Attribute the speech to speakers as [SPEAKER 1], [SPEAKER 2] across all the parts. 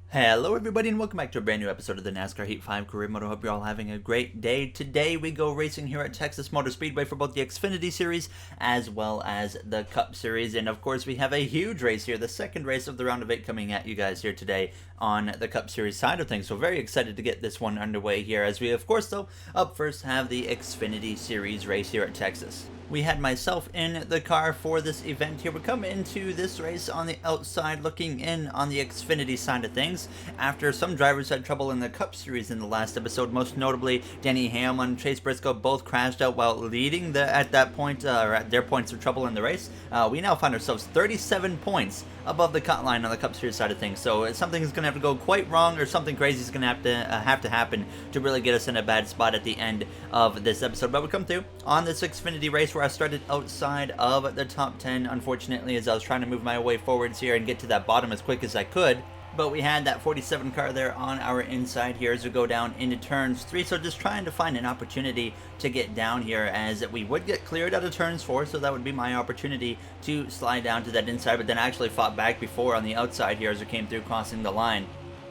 [SPEAKER 1] Hello everybody and welcome back to a brand new episode of the NASCAR Heat 5 Career Mode. I hope you're all having a great day. Today we go racing here at Texas Motor Speedway for both the Xfinity Series as well as the Cup Series. And of course we have a huge race here, the second race of the round of 8 coming at you guys here today on the Cup Series side of things. So very excited to get this one underway here, as we of course though up first have the Xfinity Series race here at Texas. We had myself in the car for this event here. We come into this race on the outside looking in on the Xfinity side of things after some drivers had trouble in the Cup Series in the last episode, most notably Denny Hamlin and Chase Briscoe both crashed out while leading at that point, or at their points of trouble in the race. We now find ourselves 37 points above the cut line on the Cup Series side of things, so something is going to have to go quite wrong or something crazy is going to have to happen to really get us in a bad spot at the end of this episode. But we come through on this Xfinity race where I started outside of the top 10, unfortunately, as I was trying to move my way forwards here and get to that bottom as quick as I could. But we had that 47 car there on our inside here as we go down into turns 3, so just trying to find an opportunity to get down here, as we would get cleared out of turns 4, so that would be my opportunity to slide down to that inside, but then I actually fought back before on the outside here as we came through crossing the line.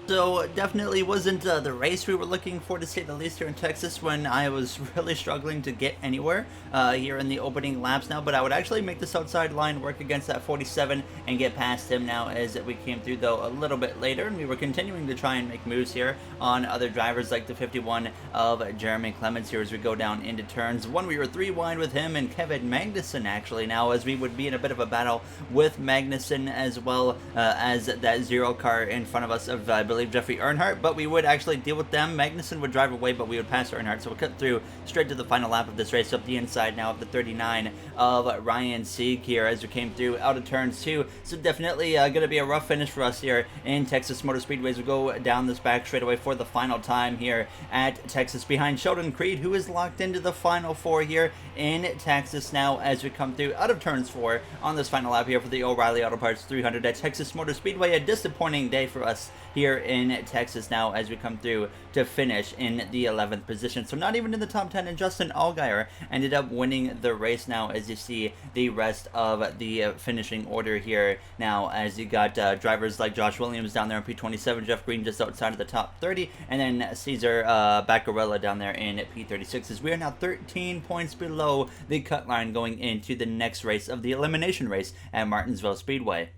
[SPEAKER 1] So definitely wasn't the race we were looking for, to say the least, here in Texas, when I was really struggling to get anywhere here in the opening laps now. But I would actually make this outside line work against that 47 and get past him now as we came through, though, a little bit later. And we were continuing to try and make moves here on other drivers like the 51 of Jeremy Clements here as we go down into turns 1. We were 3 wide with him and Kevin Magnussen actually now, as we would be in a bit of a battle with Magnussen as well as that 0 car in front of us of, I believe, Jeffrey Earnhardt, but we would actually deal with them. Magnussen would drive away, but we would pass Earnhardt, so we'll cut through straight to the final lap of this race up the inside now of the 39 of Ryan Sieg here as we came through out of turns 2. So definitely going to be a rough finish for us here in Texas Motor Speedway as we go down this back straightaway for the final time here at Texas behind Sheldon Creed, who is locked into the final 4 here in Texas now as we come through out of turns 4 on this final lap here for the O'Reilly Auto Parts 300 at Texas Motor Speedway. A disappointing day for us here in Texas now as we come through to finish in the 11th position. So not even in the top 10, and Justin Allgaier ended up winning the race now as you see the rest of the finishing order here now, as you got drivers like Josh Williams down there in P27, Jeff Green just outside of the top 30, and then Cesar Baccarella down there in P36, as we are now 13 points below the cut line going into the next race of the elimination race at Martinsville Speedway.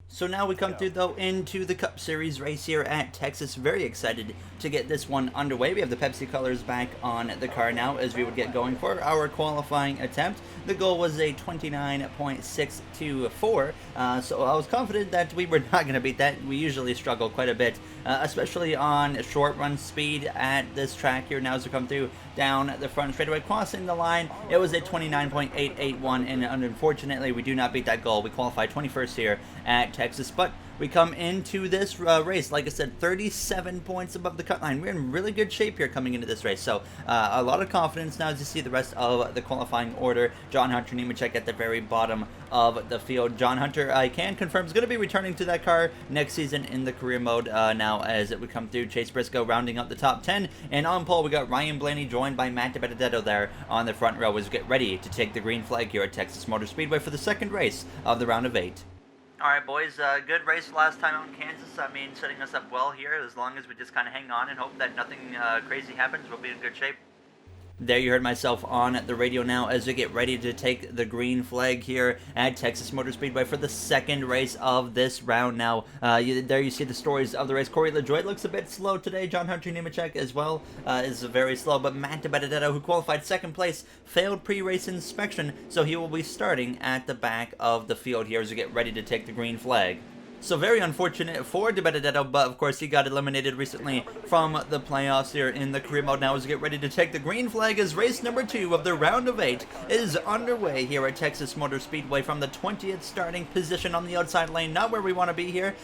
[SPEAKER 1] So now we come through, though, into the Cup Series race here at Texas. Very excited to get this one underway. We have the Pepsi colors back on the car now as we would get going for our qualifying attempt. The goal was a 29.624, so I was confident that we were not going to beat that. We usually struggle quite a bit, especially on short run speed at this track here now as we come through down the front straightaway, crossing the line. It was a 29.881, and unfortunately we do not beat that goal. We qualify 21st here at Texas, but we come into this race, like I said, 37 points above the cut line. We're in really good shape here coming into this race, so a lot of confidence now as you see the rest of the qualifying order. John Hunter Nemechek at the very bottom of the field. John Hunter, I can confirm, is going to be returning to that car next season in the career mode now as we come through. Chase Briscoe rounding up the top 10, and on pole we got Ryan Blaney joined by Matt DiBenedetto there on the front row as we get ready to take the green flag here at Texas Motor Speedway for the second race of the round of 8. Alright boys, good race last time out in Kansas. I mean, setting us up well here. As long as we just kind of hang on and hope that nothing crazy happens, we'll be in good shape. There you heard myself on the radio now as we get ready to take the green flag here at Texas Motor Speedway for the second race of this round now. There you see the stories of the race. Corey LaJoie looks a bit slow today. John Hunter Nemechek as well is very slow, but Matt DiBenedetto, who qualified second place, failed pre-race inspection, so he will be starting at the back of the field here as we get ready to take the green flag. So very unfortunate for DiBenedetto, but of course he got eliminated recently from the playoffs here in the career mode now as we get ready to take the green flag as race number 2 of the round of 8 is underway here at Texas Motor Speedway from the 20th starting position on the outside lane. Not where we want to be here.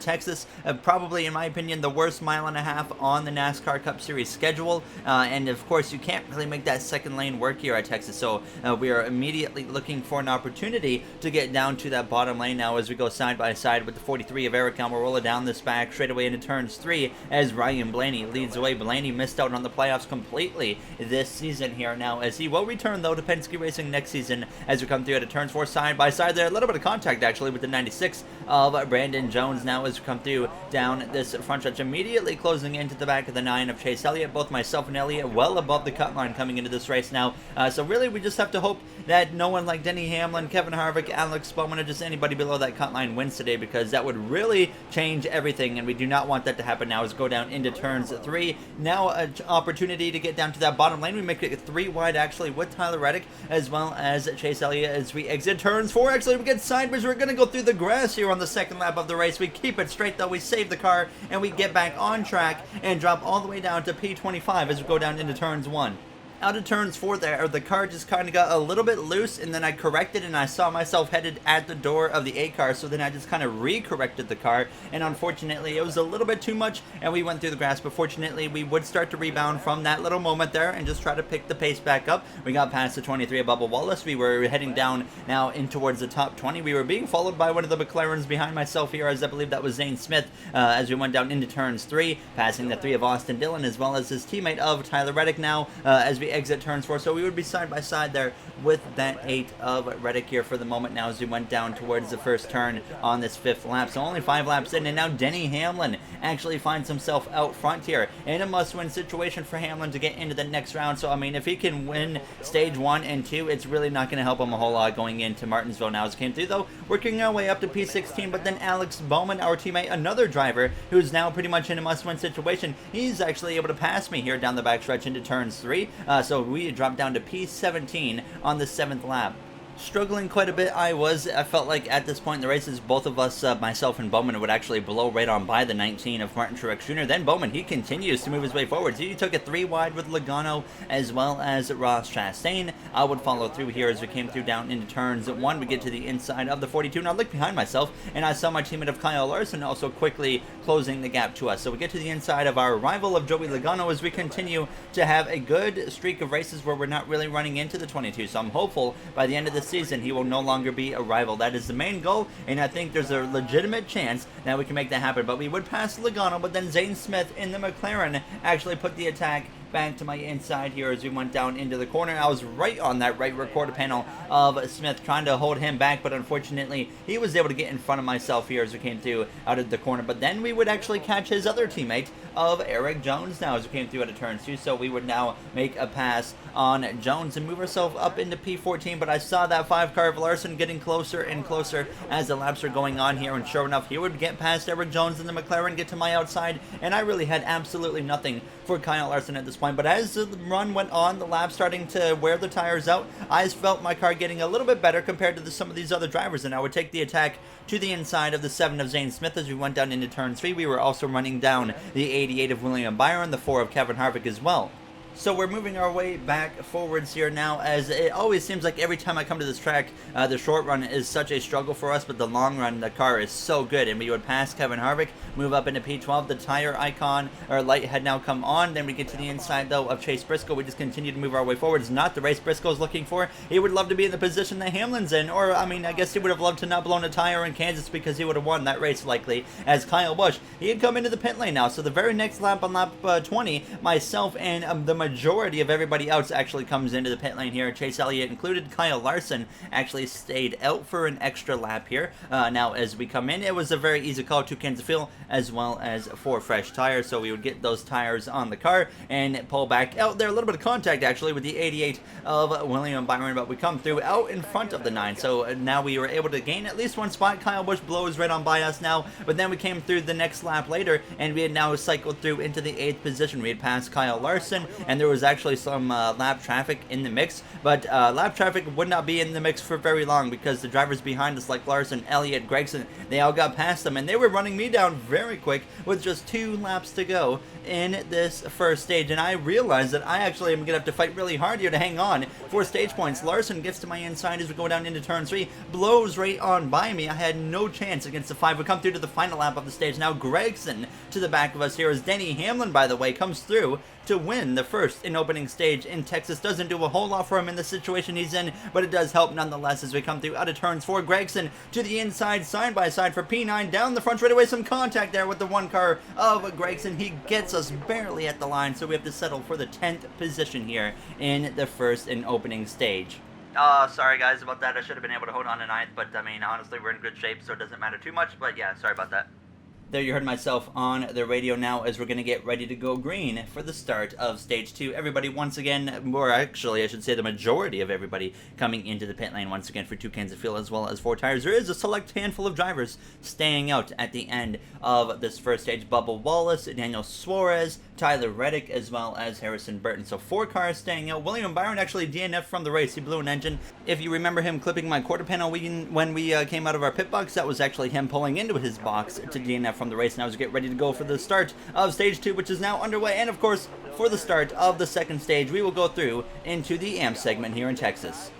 [SPEAKER 1] Texas, probably in my opinion, the worst mile and a half on the NASCAR Cup Series schedule, and of course you can't really make that second lane work here at Texas, so we are immediately looking for an opportunity to get down to that bottom lane now as we go side by side with the 43 of Eric Almirola down this back straight away into turns 3 as Ryan Blaney leads away. Blaney missed out on the playoffs completely this season here now, as he will return though to Penske Racing next season as we come through at turns 4 side by side there. A little bit of contact actually with the 96 of Brandon Jones now as we come through down this front stretch, immediately closing into the back of the 9 of Chase Elliott. Both myself and Elliott well above the cut line coming into this race now. So really we just have to hope that no one like Denny Hamlin, Kevin Harvick, Alex Bowman, or just anybody below that cut line wins today, because that would really change everything, and we do not want that to happen now as we go down into turns 3. Now an opportunity to get down to that bottom lane. We make it 3 wide actually with Tyler Reddick as well as Chase Elliott as we exit turns 4. Actually, we get sideways. We're going to go through the grass here on the second lap of the race. We keep it straight though. We save the car and we get back on track and drop all the way down to P25 as we go down into turns 1. Out of turns 4 there, the car just kind of got a little bit loose, and then I corrected and I saw myself headed at the door of the A car, so then I just kind of re-corrected the car, and unfortunately it was a little bit too much and we went through the grass, but fortunately we would start to rebound from that little moment there and just try to pick the pace back up. We got past the 23 of Bubba Wallace. We were heading down now in towards the top 20. We were being followed by one of the McLarens behind myself here, as I believe that was Zane Smith, as we went down into turns 3, passing the 3 of Austin Dillon as well as his teammate of Tyler Reddick now as we exit turns 4. So we would be side by side there with that 8 of Reddick here for the moment now as we went down towards the first turn on this 5th lap. So only 5 laps in, and now Denny Hamlin actually finds himself out front here in a must-win situation for Hamlin to get into the next round. So I mean, if he can win stage 1 and 2, it's really not going to help him a whole lot going into Martinsville now as it came through though, working our way up to P16. But then Alex Bowman, our teammate, another driver who's now pretty much in a must-win situation, he's actually able to pass me here down the backstretch into turns 3. So we dropped down to P17 on the 7th lap. Struggling quite a bit I felt like at this point in the races, both of us, myself and Bowman, would actually blow right on by the 19 of Martin Truex Jr. Then Bowman, he continues to move his way forward. So he took it 3 wide with Logano as well as Ross Chastain. I would follow through here as we came through down into turns 1. We get to the inside of the 42. Now I look behind myself and I saw my teammate of Kyle Larson also quickly closing the gap to us. So we get to the inside of our rival of Joey Logano as we continue to have a good streak of races where we're not really running into the 22. So I'm hopeful by the end of the season he will no longer be a rival. That is the main goal, and I think there's a legitimate chance that we can make that happen. But we would pass Logano, but then Zane Smith in the McLaren actually put the attack back to my inside here as we went down into the corner. I was right on that right rear quarter panel of Smith trying to hold him back, but unfortunately he was able to get in front of myself here as we came through out of the corner. But then we would actually catch his other teammate of Eric Jones now as we came through out of turn 2. So we would now make a pass on Jones and move ourselves up into P14. But I saw that 5 car of Larson getting closer and closer as the laps are going on here, and sure enough he would get past Eric Jones in the McLaren, get to my outside, and I really had absolutely nothing for Kyle Larson at this point. But as the run went on, the lap starting to wear the tires out, I felt my car getting a little bit better compared to some of these other drivers, and I would take the attack to the inside of the 7 of Zane Smith as we went down into turn 3. We were also running down the 88 of William Byron, the 4 of Kevin Harvick as well. So we're moving our way back forwards here now, as it always seems like every time I come to this track, the short run is such a struggle for us, but the long run, the car is so good. And we would pass Kevin Harvick, move up into P12. The tire icon, or light, had now come on. Then we get to the inside, though, of Chase Briscoe. We just continue to move our way forward. It's not the race Briscoe's looking for. He would love to be in the position that Hamlin's in, or, I mean, I guess he would have loved to not blown a tire in Kansas because he would have won that race, likely, as Kyle Busch. He had come into the pit lane now, so the very next lap on lap 20, myself and the majority of everybody else actually comes into the pit lane here. Chase Elliott included. Kyle Larson actually stayed out for an extra lap here. Now as we come in, it was a very easy call, 2 cans of fuel as well as 4 fresh tires, so we would get those tires on the car and pull back out there. A little bit of contact actually with the 88 of William Byron, but we come through out in front of the 9, so now we were able to gain at least 1 spot. Kyle Busch blows right on by us now, but then we came through the next lap later and we had now cycled through into the 8th position. We had passed Kyle Larson, and there was actually some lap traffic in the mix, but lap traffic would not be in the mix for very long because the drivers behind us like Larson, Elliott, Gregson, they all got past them and they were running me down very quick with just 2 laps to go in this first stage. And I realized that I actually am going to have to fight really hard here to hang on for stage points. Larson gets to my inside as we go down into turn 3, blows right on by me. I had no chance against the 5. We come through to the final lap of the stage. Now Gregson to the back of us here as Denny Hamlin, by the way, comes through to win the first first in opening stage in Texas. Doesn't do a whole lot for him in the situation he's in, but it does help nonetheless as we come through out of turns 4. Gregson to the inside, side by side for P9, down the front straightaway. Some contact there with the one car of Gregson. He gets us barely at the line, so we have to settle for the 10th position here in the first in opening stage. Sorry guys about that. I should have been able to hold on to 9th, but I mean, honestly, we're in good shape, so it doesn't matter too much, but yeah, sorry about that. There you heard myself on the radio now as we're going to get ready to go green for the start of Stage 2. Everybody once again, or actually I should say the majority of everybody coming into the pit lane once again for 2 cans of fuel as well as 4 tires. There is a select handful of drivers staying out at the end of this first stage. Bubba Wallace, Daniel Suarez, Tyler Reddick, as well as Harrison Burton. So 4 cars staying out. William Byron actually DNF'd from the race. He blew an engine. If you remember him clipping my quarter panel when we came out of our pit box, that was actually him pulling into his box to DNF from the race. Now as we get ready to go for the start of Stage 2, which is now underway. And of course, for the start of the second stage, we will go through into the AMP segment here in Texas.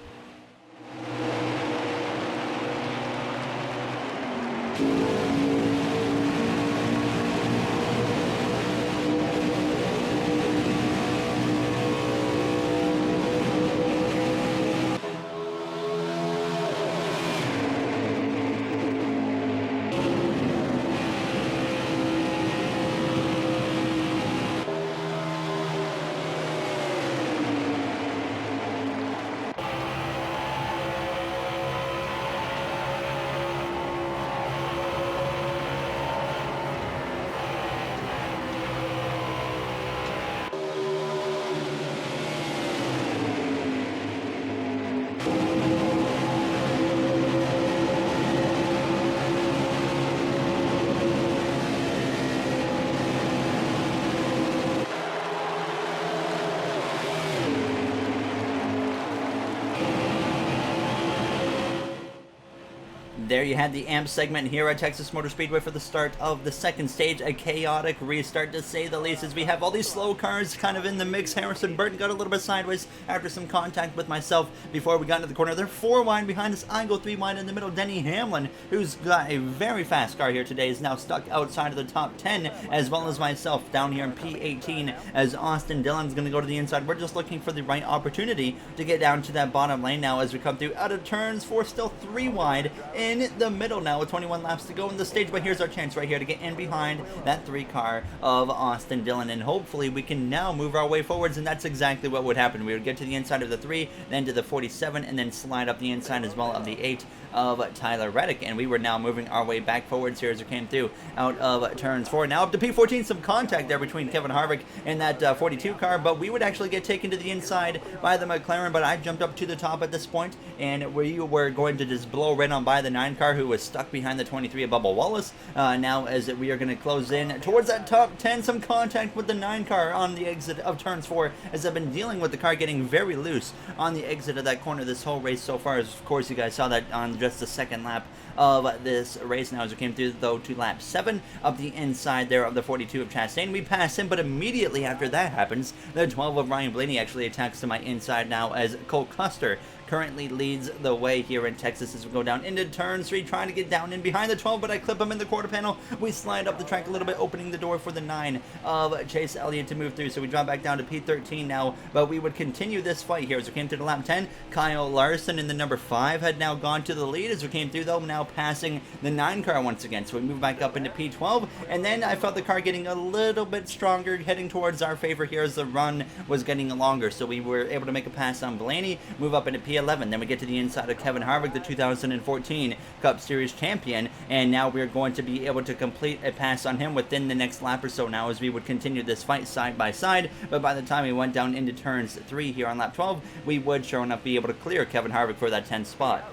[SPEAKER 1] There you had the AMP segment here at Texas Motor Speedway for the start of the second stage. A chaotic restart, to say the least, as we have all these slow cars kind of in the mix. Harrison Burton got a little bit sideways after some contact with myself before we got into the corner. They're 4 wide behind us. I go 3 wide in the middle. Denny Hamlin, who's got a very fast car here today, is now stuck outside of the top 10, as well as myself down here in P18, as Austin Dillon's going to go to the inside. We're just looking for the right opportunity to get down to that bottom lane now as we come through out of turns 4, still 3 wide in the middle now with 21 laps to go in the stage. But here's our chance right here to get in behind that 3 car of Austin Dillon, and hopefully we can now move our way forwards, and that's exactly what would happen. We would get to the inside of the 3, then to the 47, and then slide up the inside as well of the 8 of Tyler Reddick, and we were now moving our way back forwards here as we came through out of turns 4. Now up to P14, some contact there between Kevin Harvick and that 42 car, but we would actually get taken to the inside by the McLaren, but I jumped up to the top at this point, and we were going to just blow right on by the 9 car, who was stuck behind the 23 of Bubba Wallace. Now as we are going to close in towards that top 10, some contact with the 9 car on the exit of turns 4, as I've been dealing with the car getting very loose on the exit of that corner this whole race so far. As of course you guys saw that on just the second lap of this race. Now as we came through though to lap 7 up the inside there of the 42 of Chastain, we pass him, but immediately after that happens, the 12 of Ryan Blaney actually attacks to my inside now, as Cole Custer currently leads the way here in Texas as we go down into turn 3, trying to get down in behind the 12, but I clip him in the quarter panel. We slide up the track a little bit, opening the door for the 9 of Chase Elliott to move through, so we drop back down to P13 now, but we would continue this fight here as we came to the lap 10. Kyle Larson in the number 5 had now gone to the lead as we came through, though now passing the 9 car once again, so we move back up into P12, and then I felt the car getting a little bit stronger, heading towards our favor here as the run was getting longer, so we were able to make a pass on Blaney, move up into P11. Then we get to the inside of Kevin Harvick, the 2014 Cup Series champion, and now we're going to be able to complete a pass on him within the next lap or so now, as we would continue this fight side by side. But by the time we went down into turns 3 here on lap 12, we would sure enough be able to clear Kevin Harvick for that 10th spot.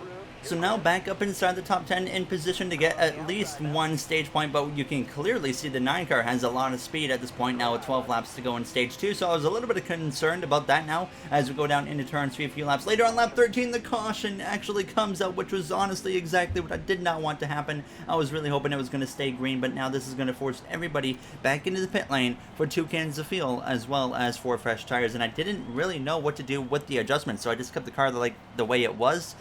[SPEAKER 1] So now back up inside the top 10 in position to get at least 1 stage point, but you can clearly see the 9 car has a lot of speed at this point now with 12 laps to go in stage 2, so I was a little bit concerned about that now as we go down into turn 3 a few laps later. On lap 13, the caution actually comes out, which was honestly exactly what I did not want to happen. I was really hoping it was going to stay green, but now this is going to force everybody back into the pit lane for 2 cans of fuel as well as 4 fresh tires, and I didn't really know what to do with the adjustments, so I just kept the car like the way it was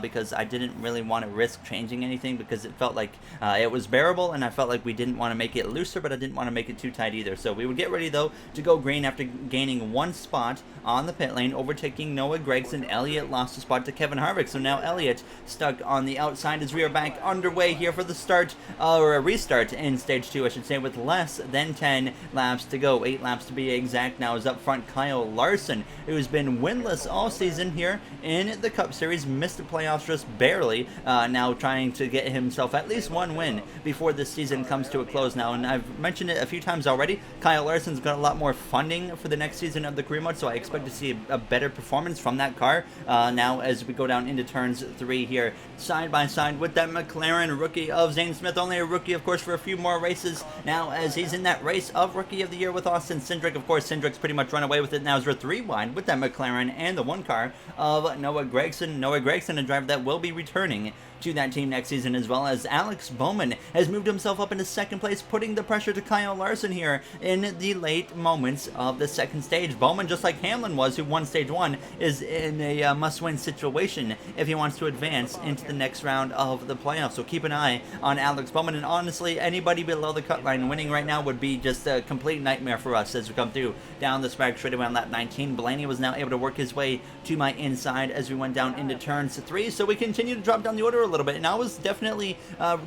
[SPEAKER 1] because I didn't really want to risk changing anything because it felt like it was bearable, and I felt like we didn't want to make it looser, but I didn't want to make it too tight either. So we would get ready, though, to go green after gaining 1 spot on the pit lane, overtaking Noah Gragson. Elliott lost a spot to Kevin Harvick, so now Elliott stuck on the outside as we are back underway here for the start, or a restart in stage 2, I should say, with less than 10 laps to go. 8 laps to be exact. Now is up front Kyle Larson, who's been winless all season here in the Cup Series, missed the playoffs just barely, now trying to get himself at least 1 win before this season comes to a close now. And I've mentioned it a few times already, Kyle Larson's got a lot more funding for the next season of the career mode, so I expect to see a better performance from that car now as we go down into turns 3 here, side by side with that McLaren rookie of Zane Smith. Only a rookie, of course, for a few more races now, as he's in that race of Rookie of the Year with Austin Cindric. Of course, Cindric's pretty much run away with it now as we're 3 wide with that McLaren and the 1 car of Noah Gragson. Noah Gragson, a driver that will be returning to that team next season, as well as Alex Bowman has moved himself up into 2nd place, putting the pressure to Kyle Larson here in the late moments of the 2nd stage. Bowman, just like Hamlin was, who won stage 1, is in a must-win situation if he wants to advance into the next round of the playoffs. So keep an eye on Alex Bowman, and honestly, anybody below the cut line winning right now would be just a complete nightmare for us as we come through down the back straightaway on lap 19. Blaney was now able to work his way to my inside as we went down into turns 3, so we continue to drop down the order a little bit, and I was definitely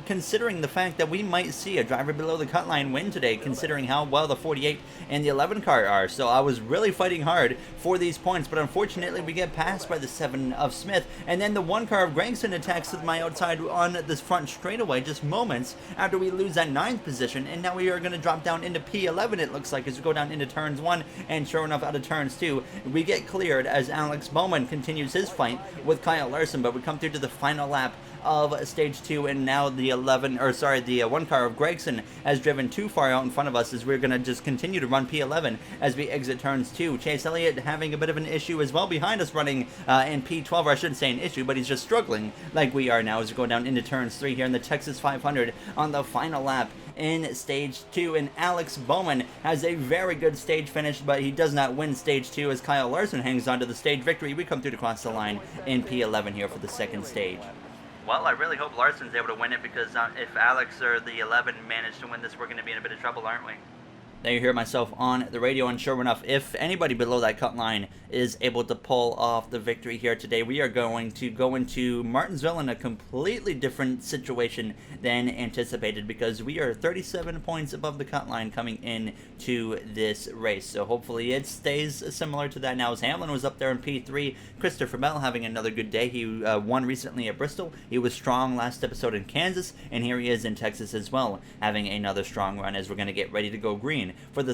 [SPEAKER 1] considering the fact that we might see a driver below the cut line win today, considering how well the 48 and the 11 car are. So I was really fighting hard for these points, but unfortunately we get passed by the 7 of Smith, and then the 1 car of Gragson attacks with my outside on this front straightaway just moments after we lose that 9th position, and now we are going to drop down into P11, it looks like, as we go down into turns 1, and sure enough, out of turns 2 we get cleared as Alex Bowman continues his fight with Kyle Larson. But we come through to the final lap of stage 2, and now the 1 car of Gragson has driven too far out in front of us as we're going to just continue to run P11 as we exit turns 2. Chase Elliott having a bit of an issue as well behind us, running in P12, or I shouldn't say an issue, but he's just struggling like we are now as we go down into turns 3 here in the Texas 500 on the final lap in stage 2. And Alex Bowman has a very good stage finish, but he does not win stage 2 as Kyle Larson hangs on to the stage victory. We come through to cross the line in P11 here for the 2nd stage. Well, I really hope Larson's able to win it, because if Alex or the 11 manage to win this, we're going to be in a bit of trouble, aren't we? There you hear myself on the radio, and sure enough, if anybody below that cut line is able to pull off the victory here today, we are going to go into Martinsville in a completely different situation than anticipated, because we are 37 points above the cut line coming in to this race. So hopefully it stays similar to that now, as Hamlin was up there in P3. Christopher Bell having another good day. He won recently at Bristol. He was strong last episode in Kansas, and here he is in Texas as well, having another strong run as we're going to get ready to go green for the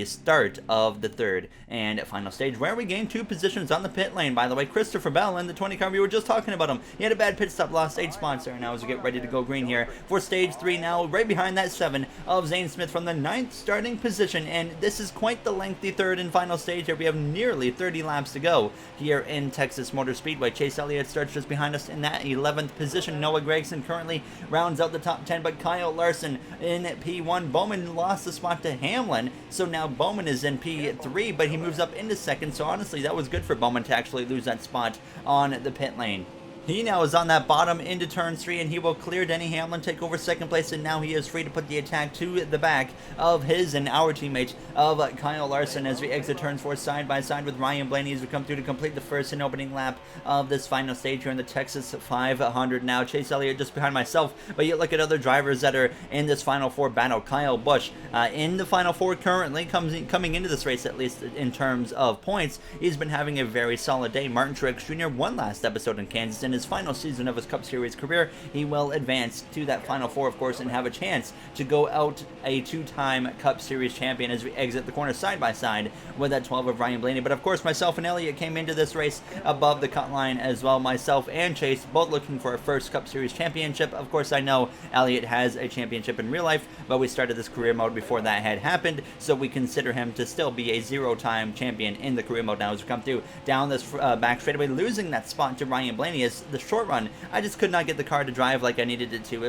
[SPEAKER 1] start of the 3rd and final stage, where we gained 2 positions on the pit lane. By the way, Christopher Bell in the 20 car, we were just talking about him. He had a bad pit stop, lost 8 spots there. Now as we get ready to go green here for stage 3 now, right behind that 7 of Zane Smith from the 9th starting position. And this is quite the lengthy 3rd and final stage here. We have nearly 30 laps to go here in Texas Motor Speedway. Chase Elliott starts just behind us in that 11th position. Noah Gragson currently rounds out the top 10, but Kyle Larson in P1. Bowman lost the spot to Hamlin, so now Bowman is in P3, but he moves up into 2nd, so honestly that was good for Bowman to actually lose that spot on the pit lane. He now is on that bottom into turn 3, and he will clear Denny Hamlin, take over 2nd place, and now he is free to put the attack to the back of his and our teammate of Kyle Larson as we exit turns 4 side by side with Ryan Blaney as we come through to complete the 1st and opening lap of this final stage here in the Texas 500 now. Chase Elliott just behind myself, but you look at other drivers that are in this final 4 battle. Kyle Busch in the final 4 currently, coming into this race, at least in terms of points, he's been having a very solid day. Martin Truex Jr. won last episode in Kansas, and his final season of his Cup Series career, he will advance to that Final 4, of course, and have a chance to go out a 2-time Cup Series champion as we exit the corner side by side with that 12 of Ryan Blaney. But of course, myself and Elliott came into this race above the cut line as well. Myself and Chase both looking for a first Cup Series championship. Of course, I know Elliott has a championship in real life, but we started this career mode before that had happened, so we consider him to still be a 0-time champion in the career mode now as we come through down this back straightaway, losing that spot to Ryan Blaney as the short run, I just could not get the car to drive like I needed it to.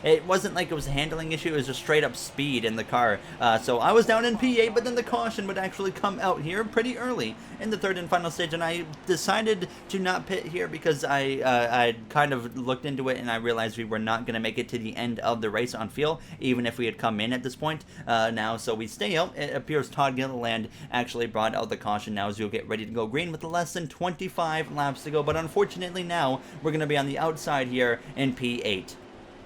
[SPEAKER 1] It wasn't like it was a handling issue, it was just straight up speed in the car. So I was down in P8, but then the caution would actually come out here pretty early in the third and final stage, and I decided to not pit here because I kind of looked into it and I realized we were not going to make it to the end of the race on fuel, even if we had come in at this point now. So we stay out. It appears Todd Gilliland actually brought out the caution now as we'll get ready to go green with less than 25 laps to go, but unfortunately now we're going to be on the outside here in P8.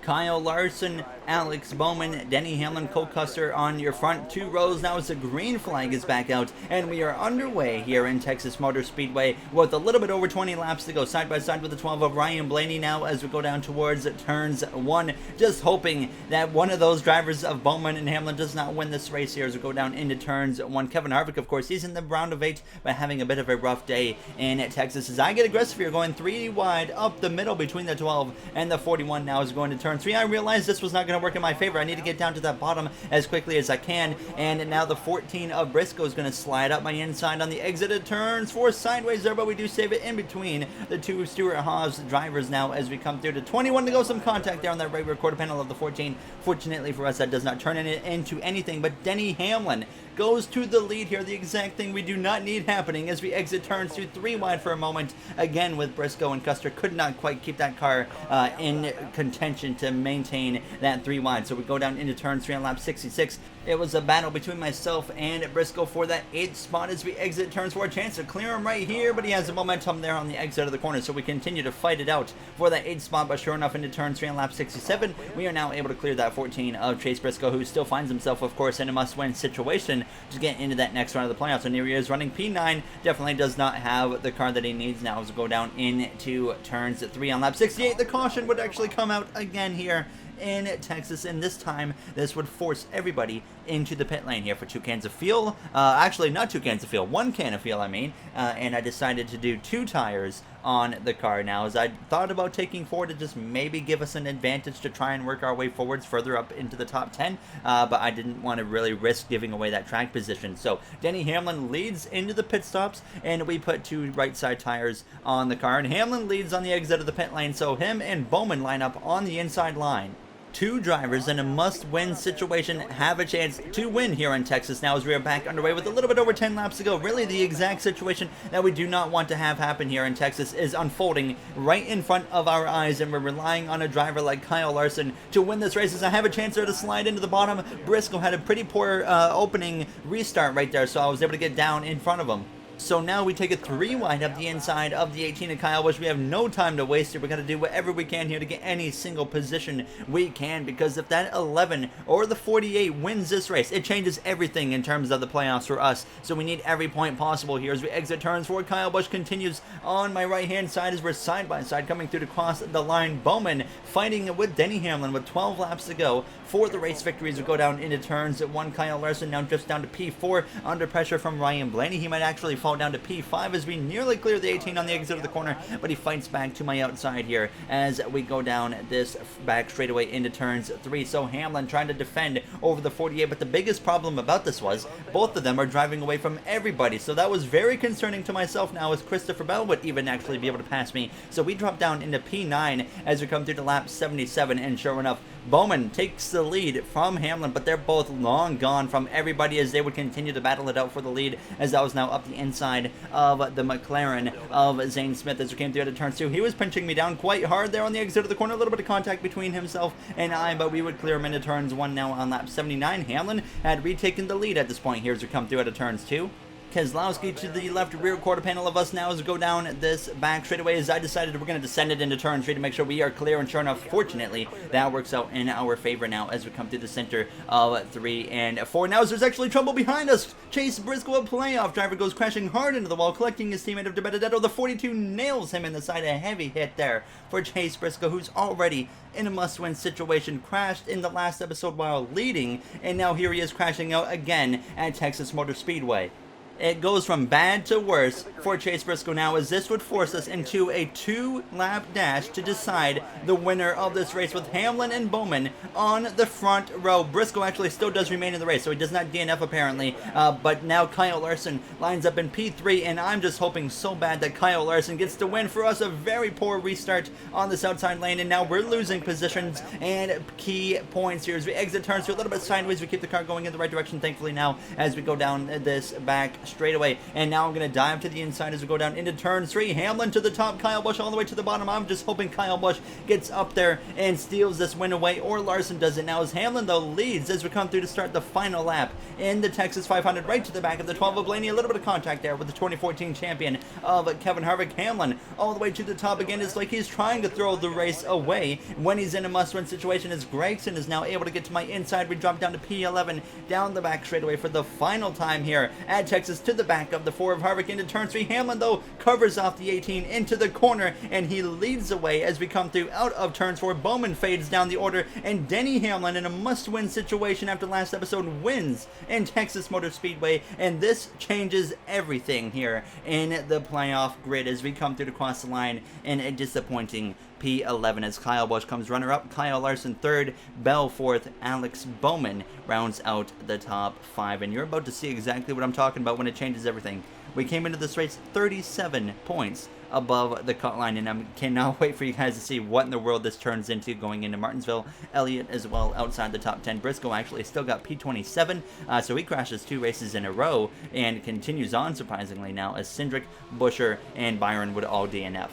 [SPEAKER 1] Kyle Larson, Alex Bowman, Denny Hamlin, Cole Custer on your front two rows now as the green flag is back out, and we are underway here in Texas Motor Speedway with a little bit over 20 laps to go, side by side with the 12 of Ryan Blaney now as we go down towards turns 1, just hoping that one of those drivers of Bowman and Hamlin does not win this race here as we go down into turns 1. Kevin Harvick, of course, he's in the round of 8, but having a bit of a rough day in Texas as I get aggressive here, going 3 wide up the middle between the 12 and the 41 now is going to turn 3. I realized this was not going to work in my favor. I need to get down to that bottom as quickly as I can, and now the 14 of Briscoe is going to slide up my inside on the exit of turns 4 sideways there, but we do save it in between the two Stuart Haas drivers now as we come through to 21 to go. Some contact there on that right rear quarter panel of the 14. Fortunately for us, that does not turn it into anything, but Denny Hamlin goes to the lead here, the exact thing we do not need happening as we exit turns 2 3 wide for a moment again with Briscoe and Custer. Could not quite keep that car in contention to maintain that 3 wide, so we go down into turn 3 on lap 66. It was a battle between myself and Briscoe for that 8th spot as we exit turns 4. A chance to clear him right here, but he has the momentum there on the exit of the corner, so we continue to fight it out for that 8th spot, but sure enough into turn 3 on lap 67, we are now able to clear that 14 of Chase Briscoe, who still finds himself, of course, in a must-win situation to get into that next round of the playoffs. And here he is running P9, definitely does not have the car that he needs now as we go down into turns 3 on lap 68. The caution would actually come out again here in Texas, and this time this would force everybody into the pit lane here for 2 cans of fuel. Actually, not 2 cans of fuel, 1 can of fuel, I mean, and I decided to do 2 tires on the car now as I thought about taking 4 to just maybe give us an advantage to try and work our way forwards further up into the top 10, but I didn't want to really risk giving away that track position. So Denny Hamlin leads into the pit stops, and we put 2 right side tires on the car, and Hamlin leads on the exit of the pit lane, so him and Bowman line up on the inside line. 2 drivers in a must-win situation have a chance to win here in Texas now as we are back underway with a little bit over 10 laps to go. Really the exact situation that we do not want to have happen here in Texas is unfolding right in front of our eyes, and we're relying on a driver like Kyle Larson to win this race as I have a chance there to slide into the bottom. Briscoe had a pretty poor opening restart right there, so I was able to get down in front of him. So now we take a 3 wide up the inside of the 18 of Kyle Busch. We have no time to waste here. We got to do whatever we can here to get any single position we can, because if that 11 or the 48 wins this race, it changes everything in terms of the playoffs for us. So we need every point possible here as we exit turns 4. Kyle Busch continues on my right hand side as we're side by side coming through to cross the line. Bowman fighting with Denny Hamlin with 12 laps to go for the race victories. We go down into turns 1. Kyle Larson now drifts down to P4 under pressure from Ryan Blaney. He might actually fall down to P5 as we nearly clear the 18 on the exit of the corner, but he fights back to my outside here as we go down this back straightaway into turns 3. So Hamlin trying to defend over the 48, but the biggest problem about this was both of them are driving away from everybody, so that was very concerning to myself now as Christopher Bell would even actually be able to pass me. So we drop down into P9 as we come through to lap 77, and sure enough, Bowman takes the lead from Hamlin, but they're both long gone from everybody as they would continue to battle it out for the lead, as that was now up the inside of the McLaren of Zane Smith as we came through to turn 2. He was pinching me down quite hard there on the exit of the corner, a little bit of contact between himself and I, but we would clear him into turns 1 now on lap 79. Hamlin had retaken the lead at this point here as we come through to turns 2. Keselowski to the left rear quarter panel of us now as we go down this back straightaway as I decided we're going to descend it into turn 3 to make sure we are clear, and sure enough, fortunately, that works out in our favor now as we come through the center of 3 and 4. Now as there's actually trouble behind us, Chase Briscoe, a playoff driver, goes crashing hard into the wall, collecting his teammate of DiBenedetto. The 42 nails him in the side, a heavy hit there for Chase Briscoe, who's already in a must-win situation, crashed in the last episode while leading, and now here he is crashing out again at Texas Motor Speedway. it goes from bad to worse for Chase Briscoe now, as this would force us into a 2-lap dash to decide the winner of this race, with Hamlin and Bowman on the front row. Briscoe actually still does remain in the race, so he does not DNF apparently, but now Kyle Larson lines up in P3, and I'm just hoping so bad that Kyle Larson gets to win for us. A very poor restart on this outside lane, and now we're losing positions and key points here as we exit turns a little bit sideways. We keep the car going in the right direction, thankfully, now as we go down this back straightaway. And now I'm going to dive to the inside as we go down into turn 3. Hamlin to the top, Kyle Busch all the way to the bottom. I'm just hoping Kyle Busch gets up there and steals this win away, or Larson does it. Now as Hamlin, though, leads as we come through to start the final lap in the Texas 500, right to the back of the 12 of Blaney. A little bit of contact there with the 2014 champion of Kevin Harvick. Hamlin all the way to the top again. It's like he's trying to throw the race away when he's in a must-win situation, as Gragson is now able to get to my inside. We drop down to P11 down the back straightaway for the final time here at Texas, to the back of the 4 of Harvick into turn 3. Hamlin, though, covers off the 18 into the corner, and he leads away as we come through out of turns 4. Bowman fades down the order, and Denny Hamlin, in a must-win situation after last episode, wins in Texas Motor Speedway, and this changes everything here in the playoff grid as we come through to cross the line in a disappointing P11 as Kyle Busch comes runner-up, Kyle Larson third, Bell fourth, Alex Bowman rounds out the top 5. And you're about to see exactly what I'm talking about when it changes everything. We came into this race 37 points above the cut line, and I cannot wait for you guys to see what in the world this turns into going into Martinsville. Elliott as well outside the top 10. Briscoe actually still got P27, so he crashes 2 races in a row and continues on surprisingly now, as Cindric, Buescher, and Byron would all DNF.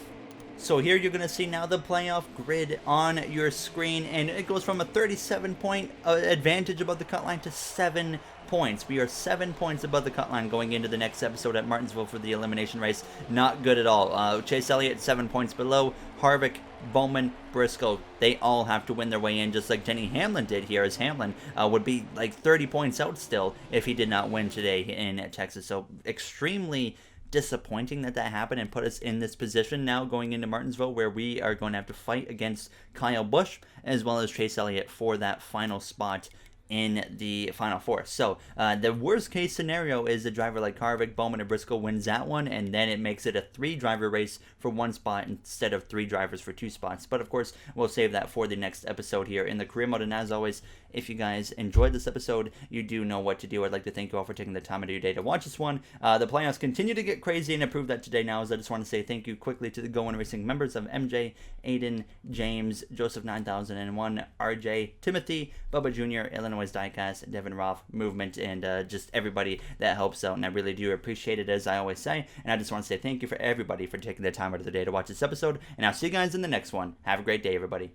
[SPEAKER 1] So here you're going to see now the playoff grid on your screen, and it goes from a 37-point advantage above the cut line to 7 points. We are 7 points above the cut line going into the next episode at Martinsville for the elimination race. Not good at all. Chase Elliott 7 points below. Harvick, Bowman, Briscoe, they all have to win their way in, just like Denny Hamlin did here, as Hamlin would be like 30 points out still if he did not win today in Texas. So extremely disappointing that happened and put us in this position now going into Martinsville, where we are going to have to fight against Kyle Busch as well as Chase Elliott for that final spot in the Final Four. So the worst case scenario is a driver like Harvick, Bowman, and Briscoe wins that one, and then it makes it a 3-driver race for 1 spot instead of 3 drivers for 2 spots. But of course, we'll save that for the next episode here in the career mode. And as always, if you guys enjoyed this episode, you do know what to do. I'd like to thank you all for taking the time out of your day to watch this one. The playoffs continue to get crazy, and I proved that today now, as I just want to say thank you quickly to the Go On Racing members of MJ, Aiden, James, Joseph 9001, RJ, Timothy, Bubba Jr., Illinois Diecast, Devin Roth, Movement, and just everybody that helps out, and I really do appreciate it, as I always say. And I just want to say thank you for everybody for taking the time out of the day to watch this episode, and I'll see you guys in the next one. Have a great day, everybody.